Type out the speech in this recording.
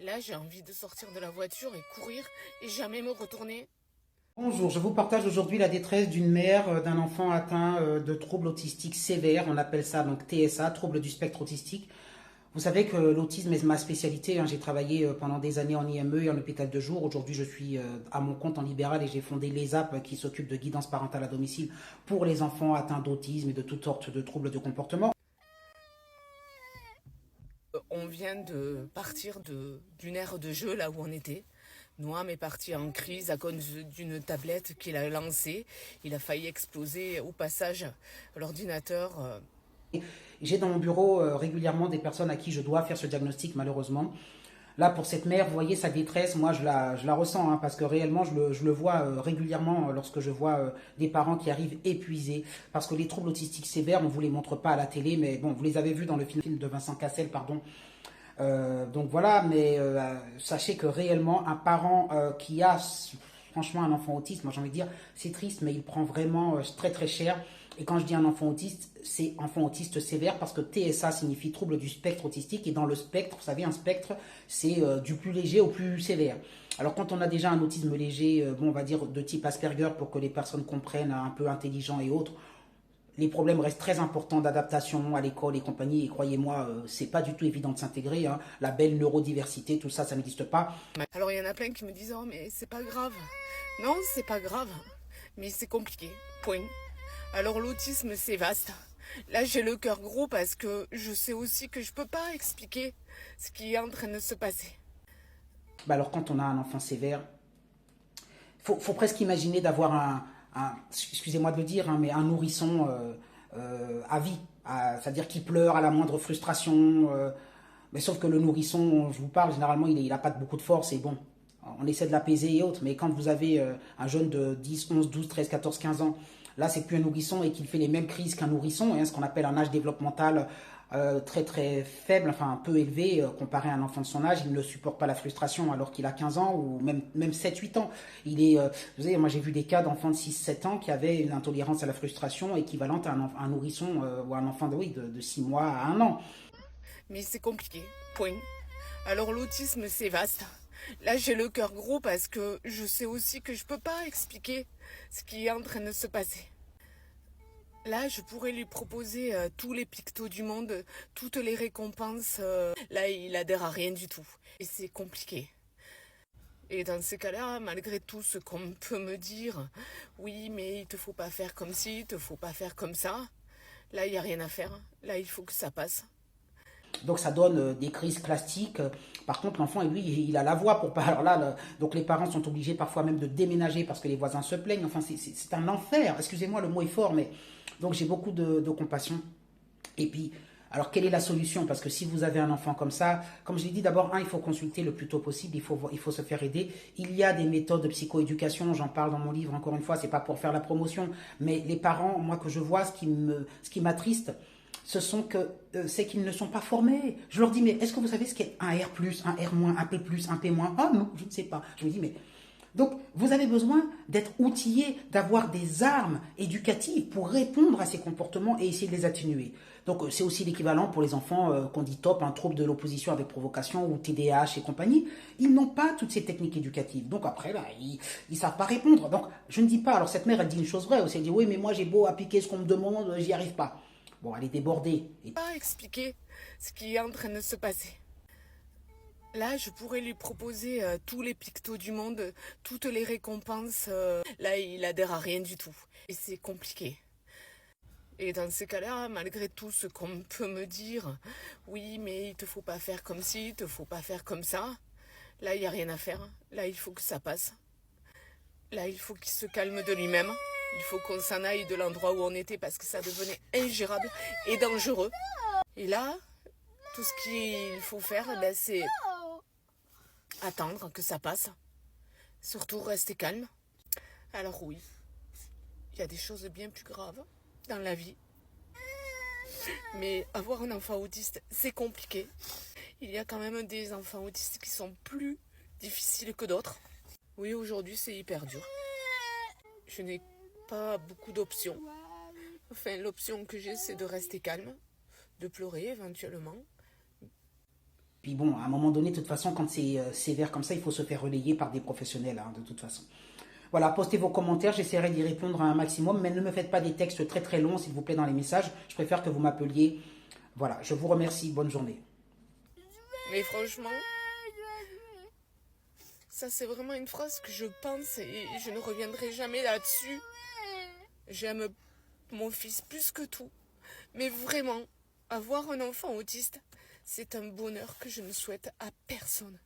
Là, j'ai envie de sortir de la voiture et courir et jamais me retourner. Bonjour, je vous partage aujourd'hui la détresse d'une mère d'un enfant atteint de troubles autistiques sévères. On appelle ça donc TSA, trouble du spectre autistique. Vous savez que l'autisme est ma spécialité, hein. J'ai travaillé pendant des années en IME et en hôpital de jour. Aujourd'hui, je suis à mon compte en libéral et j'ai fondé l'ESAP qui s'occupe de guidance parentale à domicile pour les enfants atteints d'autisme et de toutes sortes de troubles de comportement. On vient de partir d'une aire de jeu là où on était. Noam est parti en crise à cause d'une tablette qu'il a lancée. Il a failli exploser au passage l'ordinateur. J'ai dans mon bureau régulièrement des personnes à qui je dois faire ce diagnostic malheureusement. Là, pour cette mère, vous voyez sa détresse, moi je la ressens, hein, parce que réellement je le vois régulièrement lorsque je vois des parents qui arrivent épuisés, parce que les troubles autistiques sévères, on ne vous les montre pas à la télé, mais bon, vous les avez vus dans le film de Vincent Cassel, pardon. Donc voilà, mais sachez que réellement, un parent qui a franchement un enfant autiste, moi j'ai envie de dire, c'est triste, mais il prend vraiment très très cher. Et quand je dis un enfant autiste, c'est enfant autiste sévère parce que TSA signifie trouble du spectre autistique. Et dans le spectre, vous savez, un spectre, c'est du plus léger au plus sévère. Alors quand on a déjà un autisme léger, bon, on va dire de type Asperger pour que les personnes comprennent, un peu intelligent et autres, les problèmes restent très importants d'adaptation à l'école et compagnie. Et croyez-moi, c'est pas du tout évident de s'intégrer, hein. La belle neurodiversité, tout ça, ça n'existe pas. Alors il y en a plein qui me disent oh mais c'est pas grave. Non, c'est pas grave. Mais c'est compliqué. Point. Alors l'autisme c'est vaste. Là j'ai le cœur gros parce que je sais aussi que je peux pas expliquer ce qui est en train de se passer. Bah alors quand on a un enfant sévère, faut presque imaginer d'avoir excusez-moi de le dire, hein, mais un nourrisson à vie, c'est-à-dire qui pleure à la moindre frustration. Mais sauf que le nourrisson, je vous parle, généralement, il a pas beaucoup de force et bon, on essaie de l'apaiser et autres. Mais quand vous avez un jeune de 10, 11, 12, 13, 14, 15 ans, là, c'est plus un nourrisson et qu'il fait les mêmes crises qu'un nourrisson, hein, ce qu'on appelle un âge développemental très très faible, enfin un peu élevé comparé à un enfant de son âge, il ne supporte pas la frustration alors qu'il a 15 ans ou même 7, 8 ans. Vous savez, moi j'ai vu des cas d'enfants de 6, 7 ans qui avaient une intolérance à la frustration équivalente à un nourrisson ou un enfant oui, de 6 mois à 1 an. Mais c'est compliqué. Point. Alors l'autisme c'est vaste. Là j'ai le cœur gros parce que je sais aussi que je peux pas expliquer ce qui est en train de se passer. Là, je pourrais lui proposer tous les pictos du monde, toutes les récompenses. Là, il adhère à rien du tout. Et c'est compliqué. Et dans ces cas-là, malgré tout ce qu'on peut me dire, oui, mais il te faut pas faire comme ci, il te faut pas faire comme ça. Là, il n'y a rien à faire. Là, il faut que ça passe. Donc ça donne des crises plastiques. Par contre, l'enfant, lui, il a la voix pour pas. Alors là, donc les parents sont obligés parfois même de déménager parce que les voisins se plaignent. Enfin, c'est un enfer. Excusez-moi, le mot est fort, mais donc j'ai beaucoup de compassion. Et puis, alors quelle est la solution? Parce que si vous avez un enfant comme ça, comme je l'ai dit, d'abord, il faut consulter le plus tôt possible, il faut se faire aider. Il y a des méthodes de psychoéducation, j'en parle dans mon livre, encore une fois, c'est pas pour faire la promotion, mais les parents, moi que je vois, ce qui m'attriste, c'est qu'ils ne sont pas formés. Je leur dis, mais est-ce que vous savez ce qu'est un R+, un R-, un P+, un P-? Ah non, je ne sais pas. Je me dis, mais donc, vous avez besoin d'être outillé, d'avoir des armes éducatives pour répondre à ces comportements et essayer de les atténuer. Donc, c'est aussi l'équivalent pour les enfants qu'on dit top, un trouble de l'opposition avec provocation ou TDAH et compagnie. Ils n'ont pas toutes ces techniques éducatives. Donc, après, là, ils ne savent pas répondre. Donc, je ne dis pas. Alors, cette mère, elle dit une chose vraie aussi. Elle dit, oui, mais moi, j'ai beau appliquer ce qu'on me demande, j'y arrive pas. Bon, elle est débordée. Et Pas expliquer ce qui est en train de se passer. Là, je pourrais lui proposer tous les pictos du monde, toutes les récompenses. Là, il adhère à rien du tout. Et c'est compliqué. Et dans ces cas-là, malgré tout ce qu'on peut me dire, oui, mais il te faut pas faire comme ci, il te faut pas faire comme ça. Là, il n'y a rien à faire. Là, il faut que ça passe. Là, il faut qu'il se calme de lui-même. Il faut qu'on s'en aille de l'endroit où on était parce que ça devenait ingérable et dangereux. Et là, tout ce qu'il faut faire, c'est attendre que ça passe. Surtout rester calme. Alors oui, il y a des choses bien plus graves dans la vie. Mais avoir un enfant autiste, c'est compliqué. Il y a quand même des enfants autistes qui sont plus difficiles que d'autres. Oui, aujourd'hui, c'est hyper dur. Je n'ai pas beaucoup d'options. Enfin, l'option que j'ai, c'est de rester calme, de pleurer éventuellement, Puis bon, à un moment donné, de toute façon, quand c'est sévère comme ça, il faut se faire relayer par des professionnels, hein, de toute façon. Voilà, postez vos commentaires, j'essaierai d'y répondre un maximum, mais ne me faites pas des textes très très longs, s'il vous plaît, dans les messages. Je préfère que vous m'appeliez. Voilà, je vous remercie, bonne journée. Mais franchement, ça c'est vraiment une phrase que je pense et je ne reviendrai jamais là-dessus. J'aime mon fils plus que tout. Mais vraiment, avoir un enfant autiste, c'est un bonheur que je ne souhaite à personne.